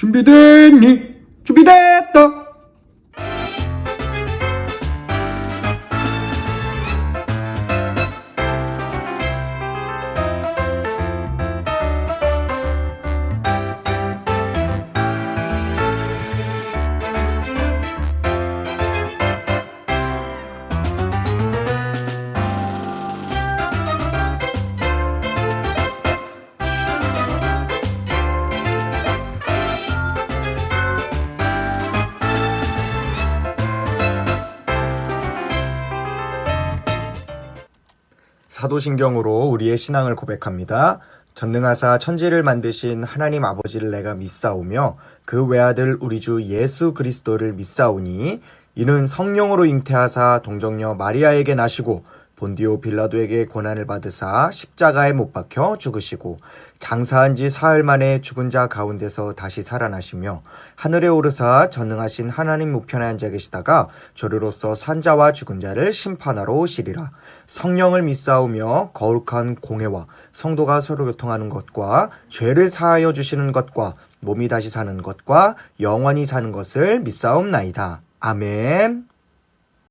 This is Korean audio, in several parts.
준비됐니? 준비됐다. 사도신경으로 우리의 신앙을 고백합니다. 전능하사 천지를 만드신 하나님 아버지를 내가 믿사오며 그 외아들 우리 주 예수 그리스도를 믿사오니 이는 성령으로 잉태하사 동정녀 마리아에게 나시고 본디오 빌라도에게 고난을 받으사 십자가에 못 박혀 죽으시고 장사한 지 사흘 만에 죽은 자 가운데서 다시 살아나시며 하늘에 오르사 전능하신 하나님 우편에 앉아 계시다가 저리로서 산자와 죽은 자를 심판하러 오시리라. 성령을 믿사오며 거룩한 공회와 성도가 서로 교통하는 것과 죄를 사하여 주시는 것과 몸이 다시 사는 것과 영원히 사는 것을 믿사옵나이다. 아멘.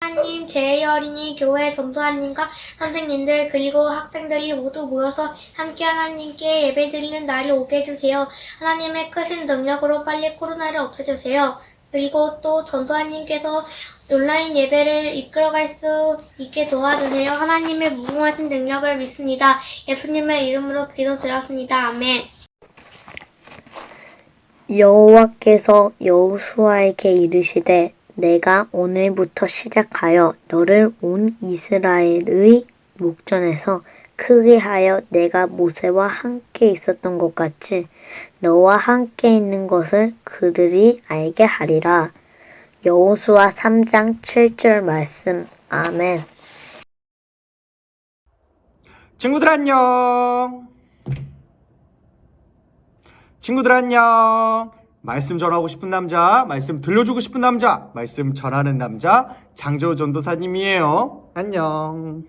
하나님, 제의 어린이 교회 전도하님과 선생님들 그리고 학생들이 모두 모여서 함께 하나님께 예배드리는 날이 오게 해주세요. 하나님의 크신 능력으로 빨리 코로나를 없애주세요. 그리고 또 전도하님께서 온라인 예배를 이끌어갈 수 있게 도와주세요. 하나님의 무궁하신 능력을 믿습니다. 예수님의 이름으로 기도드렸습니다. 아멘. 여호와께서 여호수아에게 이르시되 내가 오늘부터 시작하여 너를 온 이스라엘의 목전에서 크게 하여 내가 모세와 함께 있었던 것 같이 너와 함께 있는 것을 그들이 알게 하리라. 여호수아 3장 7절 말씀. 아멘. 친구들 안녕. 친구들 안녕. 말씀 전하고 싶은 남자, 말씀 들려주고 싶은 남자, 말씀 전하는 남자 장재호 전도사님이에요. 안녕.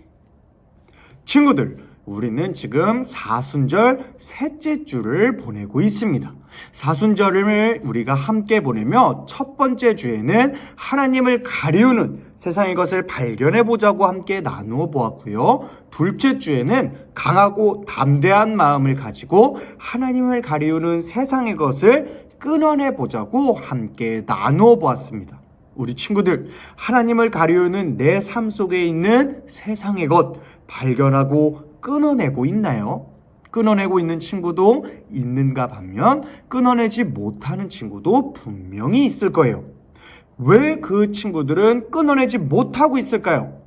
친구들, 우리는 지금 사순절 셋째 주를 보내고 있습니다. 사순절을 우리가 함께 보내며 첫 번째 주에는 하나님을 가리우는 세상의 것을 발견해 보자고 함께 나누어 보았고요. 둘째 주에는 강하고 담대한 마음을 가지고 하나님을 가리우는 세상의 것을 끊어내 보자고 함께 나누어 보았습니다. 우리 친구들, 하나님을 가리우는 내 삶 속에 있는 세상의 것 발견하고 끊어내고 있나요? 끊어내고 있는 친구도 있는가 반면 끊어내지 못하는 친구도 분명히 있을 거예요. 왜 그 친구들은 끊어내지 못하고 있을까요?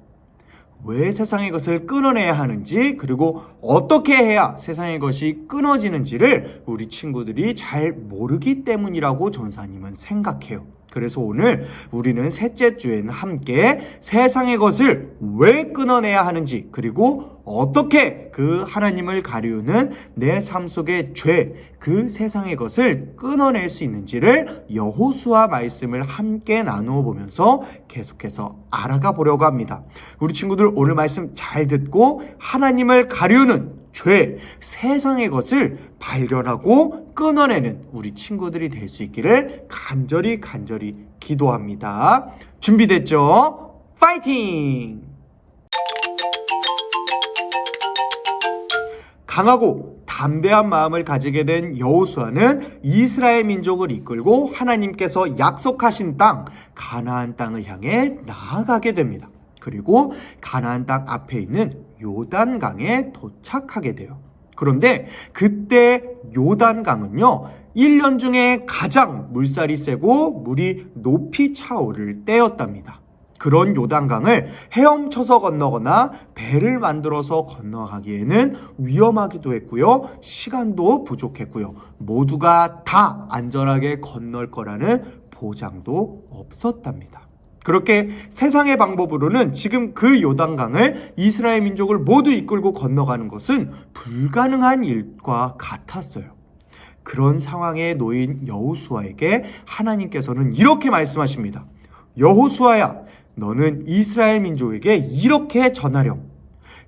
왜 세상의 것을 끊어내야 하는지, 그리고 어떻게 해야 세상의 것이 끊어지는지를 우리 친구들이 잘 모르기 때문이라고 전사님은 생각해요. 그래서 오늘 우리는 셋째 주에는 함께 세상의 것을 왜 끊어내야 하는지, 그리고 어떻게 그 하나님을 가리우는 내 삶 속의 죄, 그 세상의 것을 끊어낼 수 있는지를 여호수아 말씀을 함께 나누어 보면서 계속해서 알아가 보려고 합니다. 우리 친구들 오늘 말씀 잘 듣고 하나님을 가리우는 죄, 세상의 것을 발견하고 끊어내는 우리 친구들이 될 수 있기를 간절히 기도합니다. 준비됐죠? 파이팅! 강하고 담대한 마음을 가지게 된 여호수아는 이스라엘 민족을 이끌고 하나님께서 약속하신 땅, 가나안 땅을 향해 나아가게 됩니다. 그리고 가나안 땅 앞에 있는 요단강에 도착하게 돼요. 그런데 그때 요단강은요, 1년 중에 가장 물살이 세고 물이 높이 차오를 때였답니다. 그런 요단강을 헤엄쳐서 건너거나 배를 만들어서 건너가기에는 위험하기도 했고요. 시간도 부족했고요. 모두가 다 안전하게 건널 거라는 보장도 없었답니다. 그렇게 세상의 방법으로는 지금 그 요단강을 이스라엘 민족을 모두 이끌고 건너가는 것은 불가능한 일과 같았어요. 그런 상황에 놓인 여호수아에게 하나님께서는 이렇게 말씀하십니다. 여호수아야, 너는 이스라엘 민족에게 이렇게 전하렴.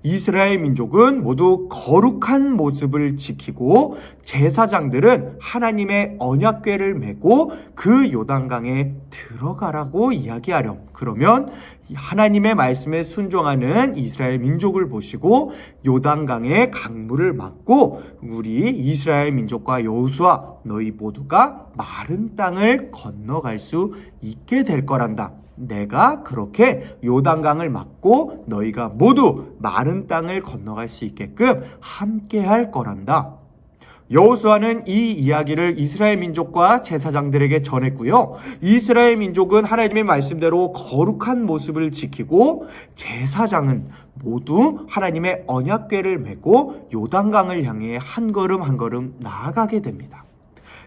이스라엘 민족은 모두 거룩한 모습을 지키고 제사장들은 하나님의 언약궤를 메고 그 요단강에 들어가라고 이야기하렴. 그러면 하나님의 말씀에 순종하는 이스라엘 민족을 보시고 요단강의 강물을 막고 우리 이스라엘 민족과 여호수아 너희 모두가 마른 땅을 건너갈 수 있게 될 거란다. 내가 그렇게 요단강을 막고 너희가 모두 마른 땅을 건너갈 수 있게끔 함께 할 거란다. 여호수아는 이 이야기를 이스라엘 민족과 제사장들에게 전했고요. 이스라엘 민족은 하나님의 말씀대로 거룩한 모습을 지키고 제사장은 모두 하나님의 언약궤를 메고 요단강을 향해 한 걸음 한 걸음 나아가게 됩니다.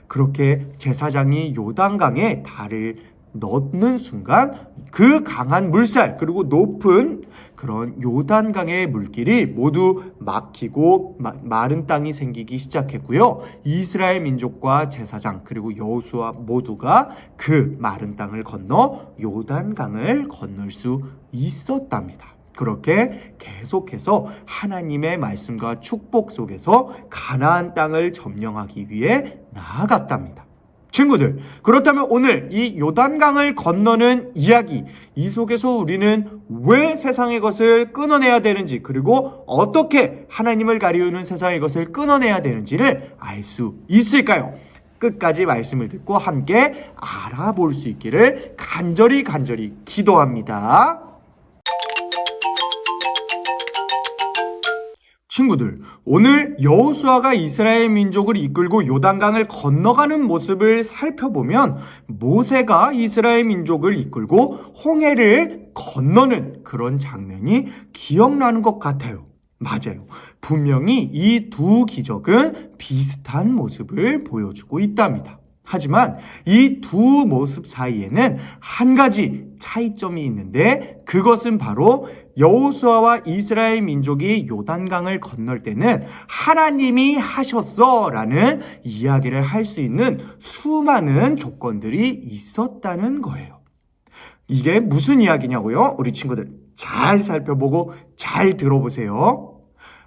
그렇게 제사장이 요단강에 발을 넣는 순간 그 강한 물살 그리고 높은 그런 요단강의 물길이 모두 막히고 마른 땅이 생기기 시작했고요. 이스라엘 민족과 제사장 그리고 여호수아 모두가 그 마른 땅을 건너 요단강을 건널 수 있었답니다. 그렇게 계속해서 하나님의 말씀과 축복 속에서 가나안 땅을 점령하기 위해 나아갔답니다. 친구들, 그렇다면 오늘 이 요단강을 건너는 이야기, 이 속에서 우리는 왜 세상의 것을 끊어내야 되는지, 그리고 어떻게 하나님을 가리우는 세상의 것을 끊어내야 되는지를 알 수 있을까요? 끝까지 말씀을 듣고 함께 알아볼 수 있기를 간절히 기도합니다. 친구들, 오늘 여호수아가 이스라엘 민족을 이끌고 요단강을 건너가는 모습을 살펴보면 모세가 이스라엘 민족을 이끌고 홍해를 건너는 그런 장면이 기억나는 것 같아요. 맞아요. 분명히 이 두 기적은 비슷한 모습을 보여주고 있답니다. 하지만 이 두 모습 사이에는 한 가지 차이점이 있는데 그것은 바로 여호수아와 이스라엘 민족이 요단강을 건널 때는 하나님이 하셨어라는 이야기를 할 수 있는 수많은 조건들이 있었다는 거예요. 이게 무슨 이야기냐고요? 우리 친구들 잘 살펴보고 잘 들어보세요.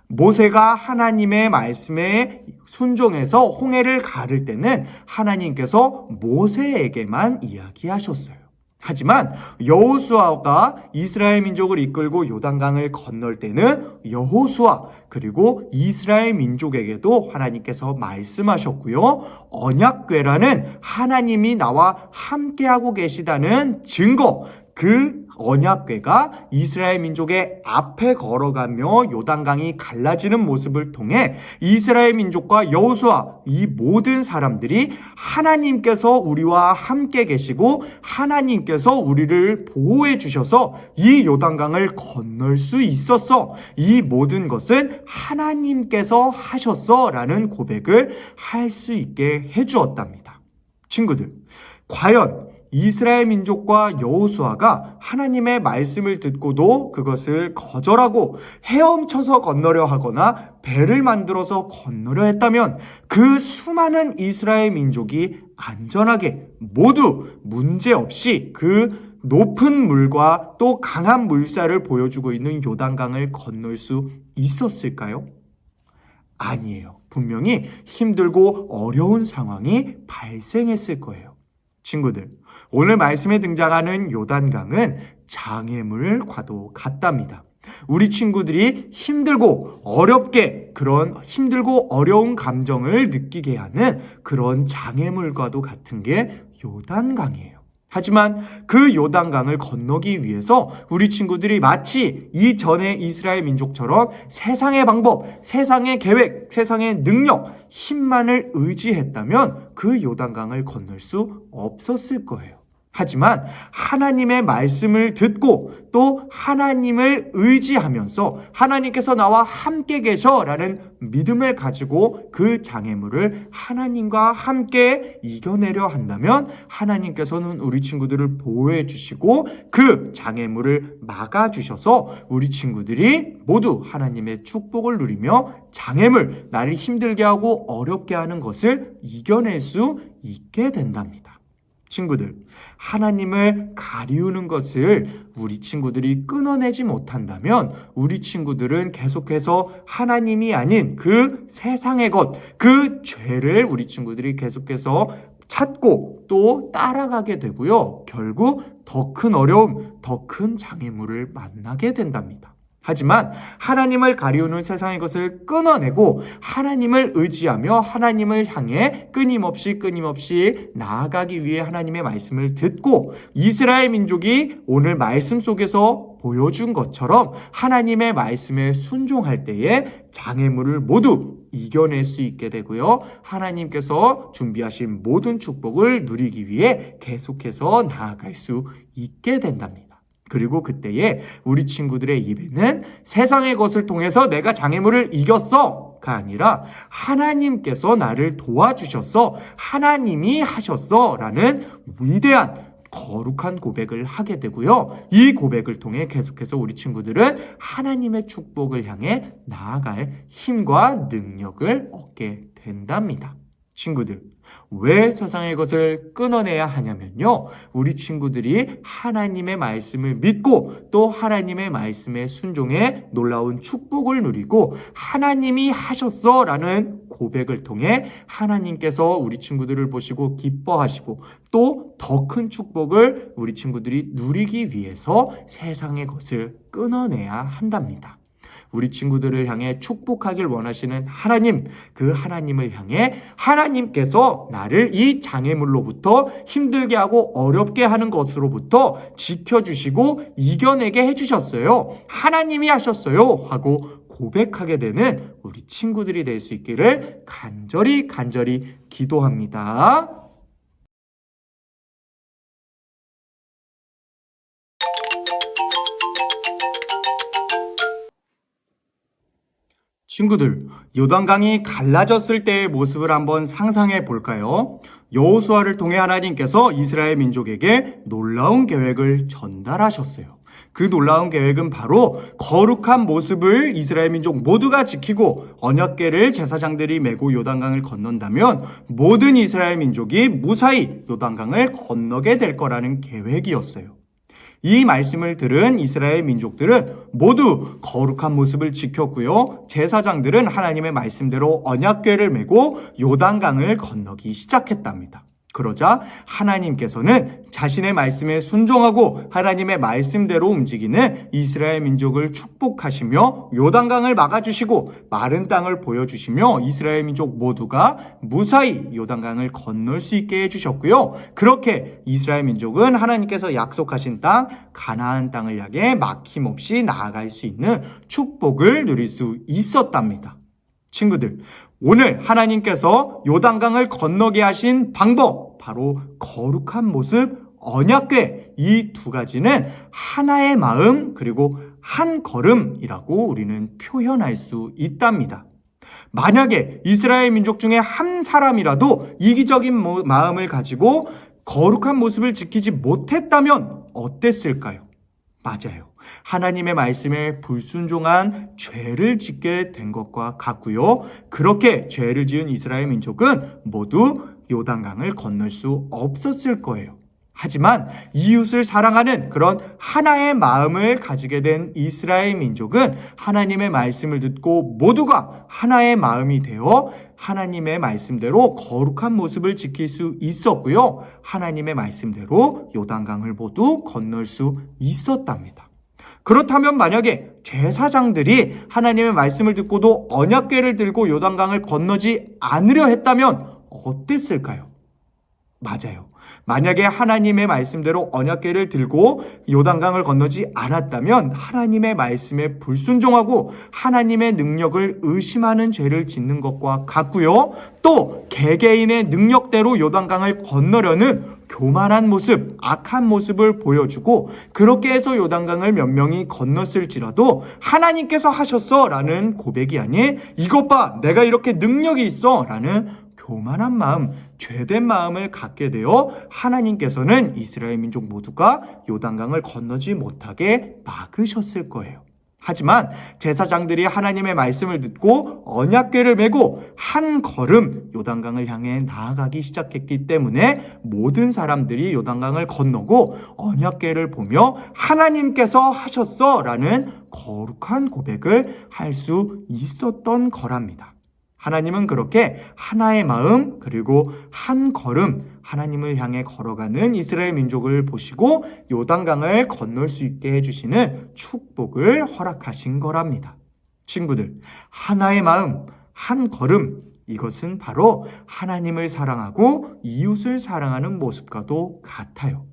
모세가 하나님의 말씀에 순종해서 홍해를 가를 때는 하나님께서 모세에게만 이야기하셨어요. 하지만 여호수아가 이스라엘 민족을 이끌고 요단강을 건널 때는 여호수아 그리고 이스라엘 민족에게도 하나님께서 말씀하셨고요. 언약궤라는 하나님이 나와 함께하고 계시다는 증거, 그 언약궤가 이스라엘 민족의 앞에 걸어가며 요단강이 갈라지는 모습을 통해 이스라엘 민족과 여호수아 이 모든 사람들이 하나님께서 우리와 함께 계시고 하나님께서 우리를 보호해 주셔서 이 요단강을 건널 수 있었어. 이 모든 것은 하나님께서 하셨어 라는 고백을 할 수 있게 해주었답니다. 친구들, 과연 이스라엘 민족과 여호수아가 하나님의 말씀을 듣고도 그것을 거절하고 헤엄쳐서 건너려 하거나 배를 만들어서 건너려 했다면 그 수많은 이스라엘 민족이 안전하게 모두 문제없이 그 높은 물과 또 강한 물살을 보여주고 있는 요단강을 건널 수 있었을까요? 아니에요. 분명히 힘들고 어려운 상황이 발생했을 거예요. 친구들, 오늘 말씀에 등장하는 요단강은 장애물과도 같답니다. 우리 친구들이 힘들고 어렵게 그런 힘들고 어려운 감정을 느끼게 하는 그런 장애물과도 같은 게 요단강이에요. 하지만 그 요단강을 건너기 위해서 우리 친구들이 마치 이전의 이스라엘 민족처럼 세상의 방법, 세상의 계획, 세상의 능력, 힘만을 의지했다면 그 요단강을 건널 수 없었을 거예요. 하지만 하나님의 말씀을 듣고 또 하나님을 의지하면서 하나님께서 나와 함께 계셔라는 믿음을 가지고 그 장애물을 하나님과 함께 이겨내려 한다면 하나님께서는 우리 친구들을 보호해 주시고 그 장애물을 막아 주셔서 우리 친구들이 모두 하나님의 축복을 누리며 장애물, 나를 힘들게 하고 어렵게 하는 것을 이겨낼 수 있게 된답니다. 친구들, 하나님을 가리우는 것을 우리 친구들이 끊어내지 못한다면 우리 친구들은 계속해서 하나님이 아닌 그 세상의 것, 그 죄를 우리 친구들이 계속해서 찾고 또 따라가게 되고요. 결국 더 큰 어려움, 더 큰 장애물을 만나게 된답니다. 하지만 하나님을 가리우는 세상의 것을 끊어내고 하나님을 의지하며 하나님을 향해 끊임없이 나아가기 위해 하나님의 말씀을 듣고 이스라엘 민족이 오늘 말씀 속에서 보여준 것처럼 하나님의 말씀에 순종할 때에 장애물을 모두 이겨낼 수 있게 되고요. 하나님께서 준비하신 모든 축복을 누리기 위해 계속해서 나아갈 수 있게 된답니다. 그리고 그때에 우리 친구들의 입에는 세상의 것을 통해서 내가 장애물을 이겼어가 아니라 하나님께서 나를 도와주셨어, 하나님이 하셨어 라는 위대한 거룩한 고백을 하게 되고요. 이 고백을 통해 계속해서 우리 친구들은 하나님의 축복을 향해 나아갈 힘과 능력을 얻게 된답니다. 친구들, 왜 세상의 것을 끊어내야 하냐면요. 우리 친구들이 하나님의 말씀을 믿고 또 하나님의 말씀에 순종해 놀라운 축복을 누리고 하나님이 하셨어 라는 고백을 통해 하나님께서 우리 친구들을 보시고 기뻐하시고 또 더 큰 축복을 우리 친구들이 누리기 위해서 세상의 것을 끊어내야 한답니다. 우리 친구들을 향해 축복하길 원하시는 하나님, 그 하나님을 향해 하나님께서 나를 이 장애물로부터 힘들게 하고 어렵게 하는 것으로부터 지켜주시고 이겨내게 해주셨어요. 하나님이 하셨어요. 하고 고백하게 되는 우리 친구들이 될 수 있기를 간절히 기도합니다. 친구들, 요단강이 갈라졌을 때의 모습을 한번 상상해 볼까요? 여호수아를 통해 하나님께서 이스라엘 민족에게 놀라운 계획을 전달하셨어요. 그 놀라운 계획은 바로 거룩한 모습을 이스라엘 민족 모두가 지키고 언약궤를 제사장들이 메고 요단강을 건넌다면 모든 이스라엘 민족이 무사히 요단강을 건너게 될 거라는 계획이었어요. 이 말씀을 들은 이스라엘 민족들은 모두 거룩한 모습을 지켰고요. 제사장들은 하나님의 말씀대로 언약궤를 메고 요단강을 건너기 시작했답니다. 그러자 하나님께서는 자신의 말씀에 순종하고 하나님의 말씀대로 움직이는 이스라엘 민족을 축복하시며 요단강을 막아주시고 마른 땅을 보여주시며 이스라엘 민족 모두가 무사히 요단강을 건널 수 있게 해주셨고요. 그렇게 이스라엘 민족은 하나님께서 약속하신 땅 가나안 땅을 향해 막힘없이 나아갈 수 있는 축복을 누릴 수 있었답니다. 친구들, 오늘 하나님께서 요단강을 건너게 하신 방법, 바로 거룩한 모습, 언약궤, 이 두 가지는 하나의 마음 그리고 한 걸음이라고 우리는 표현할 수 있답니다. 만약에 이스라엘 민족 중에 한 사람이라도 이기적인 마음을 가지고 거룩한 모습을 지키지 못했다면 어땠을까요? 맞아요. 하나님의 말씀에 불순종한 죄를 짓게 된 것과 같고요. 그렇게 죄를 지은 이스라엘 민족은 모두 요단강을 건널 수 없었을 거예요. 하지만 이웃을 사랑하는 그런 하나의 마음을 가지게 된 이스라엘 민족은 하나님의 말씀을 듣고 모두가 하나의 마음이 되어 하나님의 말씀대로 거룩한 모습을 지킬 수 있었고요. 하나님의 말씀대로 요단강을 모두 건널 수 있었답니다. 그렇다면 만약에 제사장들이 하나님의 말씀을 듣고도 언약궤를 들고 요단강을 건너지 않으려 했다면 어땠을까요? 맞아요. 만약에 하나님의 말씀대로 언약궤를 들고 요단강을 건너지 않았다면 하나님의 말씀에 불순종하고 하나님의 능력을 의심하는 죄를 짓는 것과 같고요. 또 개개인의 능력대로 요단강을 건너려는 교만한 모습, 악한 모습을 보여주고 그렇게 해서 요단강을 몇 명이 건넜을지라도 하나님께서 하셨어 라는 고백이 아닌 이것 봐, 내가 이렇게 능력이 있어 라는 교만한 마음, 죄된 마음을 갖게 되어 하나님께서는 이스라엘 민족 모두가 요단강을 건너지 못하게 막으셨을 거예요. 하지만 제사장들이 하나님의 말씀을 듣고 언약궤를 메고 한 걸음 요단강을 향해 나아가기 시작했기 때문에 모든 사람들이 요단강을 건너고 언약궤를 보며 하나님께서 하셨어 라는 거룩한 고백을 할 수 있었던 거랍니다. 하나님은 그렇게 하나의 마음 그리고 한 걸음 하나님을 향해 걸어가는 이스라엘 민족을 보시고 요단강을 건널 수 있게 해주시는 축복을 허락하신 거랍니다. 친구들, 하나의 마음, 한 걸음, 이것은 바로 하나님을 사랑하고 이웃을 사랑하는 모습과도 같아요.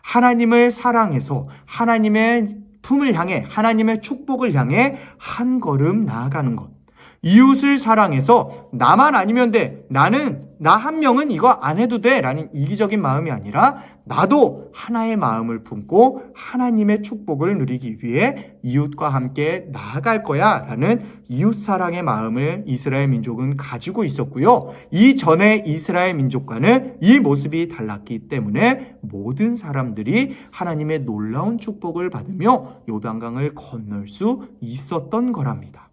하나님을 사랑해서 하나님의 품을 향해 하나님의 축복을 향해 한 걸음 나아가는 것. 이웃을 사랑해서 나만 아니면 돼. 나 한 명은 이거 안 해도 돼. 라는 이기적인 마음이 아니라 나도 하나의 마음을 품고 하나님의 축복을 누리기 위해 이웃과 함께 나아갈 거야. 라는 이웃 사랑의 마음을 이스라엘 민족은 가지고 있었고요. 이전에 이스라엘 민족과는 이 모습이 달랐기 때문에 모든 사람들이 하나님의 놀라운 축복을 받으며 요단강을 건널 수 있었던 거랍니다.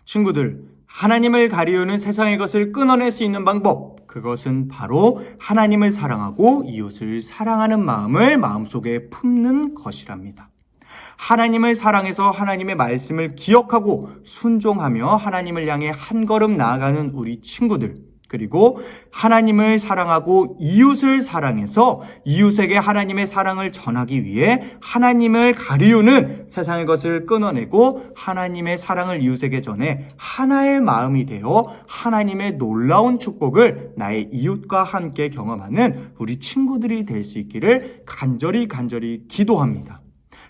친구들, 하나님을 가리우는 세상의 것을 끊어낼 수 있는 방법, 그것은 바로 하나님을 사랑하고 이웃을 사랑하는 마음을 마음속에 품는 것이랍니다. 하나님을 사랑해서 하나님의 말씀을 기억하고 순종하며 하나님을 향해 한 걸음 나아가는 우리 친구들, 그리고 하나님을 사랑하고 이웃을 사랑해서 이웃에게 하나님의 사랑을 전하기 위해 하나님을 가리우는 세상의 것을 끊어내고 하나님의 사랑을 이웃에게 전해 하나의 마음이 되어 하나님의 놀라운 축복을 나의 이웃과 함께 경험하는 우리 친구들이 될 수 있기를 간절히 기도합니다.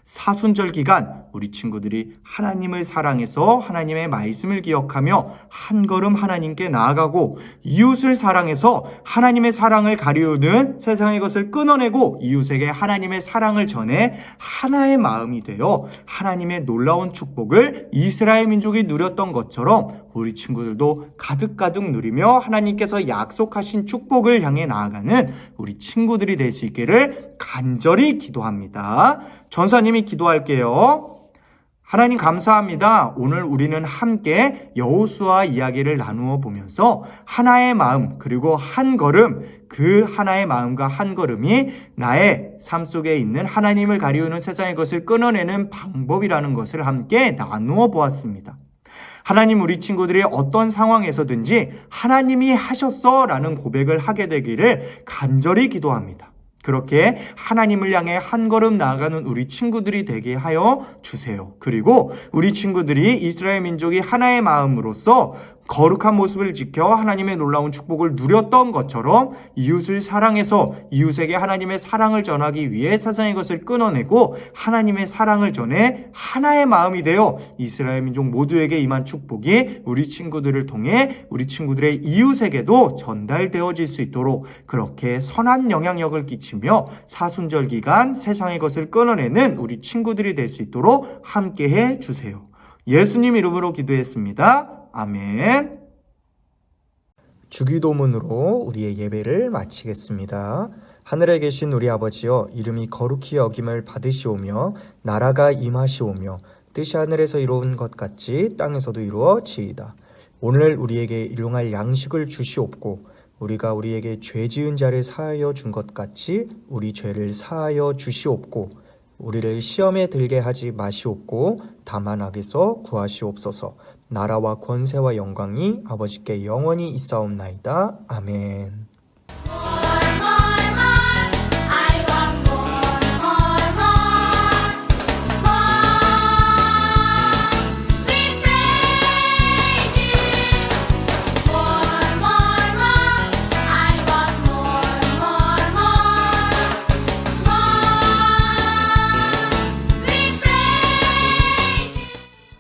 사순절 기간 우리 친구들이 하나님을 사랑해서 하나님의 말씀을 기억하며 한 걸음 하나님께 나아가고 이웃을 사랑해서 하나님의 사랑을 가리우는 세상의 것을 끊어내고 이웃에게 하나님의 사랑을 전해 하나의 마음이 되어 하나님의 놀라운 축복을 이스라엘 민족이 누렸던 것처럼 우리 친구들도 가득가득 누리며 하나님께서 약속하신 축복을 향해 나아가는 우리 친구들이 될 수 있기를 간절히 기도합니다. 전사님이 기도할게요. 하나님 감사합니다. 오늘 우리는 함께 여호수아 이야기를 나누어 보면서 하나의 마음 그리고 한 걸음, 그 하나의 마음과 한 걸음이 나의 삶 속에 있는 하나님을 가리우는 세상의 것을 끊어내는 방법이라는 것을 함께 나누어 보았습니다. 하나님, 우리 친구들이 어떤 상황에서든지 하나님이 하셨어 라는 고백을 하게 되기를 간절히 기도합니다. 그렇게 하나님을 향해 한 걸음 나아가는 우리 친구들이 되게 하여 주세요. 그리고 우리 친구들이 이스라엘 민족이 하나의 마음으로서 거룩한 모습을 지켜 하나님의 놀라운 축복을 누렸던 것처럼 이웃을 사랑해서 이웃에게 하나님의 사랑을 전하기 위해 세상의 것을 끊어내고 하나님의 사랑을 전해 하나의 마음이 되어 이스라엘 민족 모두에게 임한 축복이 우리 친구들을 통해 우리 친구들의 이웃에게도 전달되어질 수 있도록 그렇게 선한 영향력을 끼치며 사순절 기간 세상의 것을 끊어내는 우리 친구들이 될 수 있도록 함께해 주세요. 예수님 이름으로 기도했습니다. 아멘. 주기도문으로 우리의 예배를 마치겠습니다. 하늘에 계신 우리 아버지여, 이름이 거룩히 여김을 받으시오며 나라가 임하시오며 뜻이 하늘에서 이루어진 것 같이 땅에서도 이루어지이다. 오늘 우리에게 일용할 양식을 주시옵고 우리가 우리에게 죄 지은 자를 사하여 준 것 같이 우리 죄를 사하여 주시옵고 우리를 시험에 들게 하지 마시옵고 다만 악에서 구하시옵소서. 나라와 권세와 영광이 아버지께 영원히 있사옵나이다. 아멘.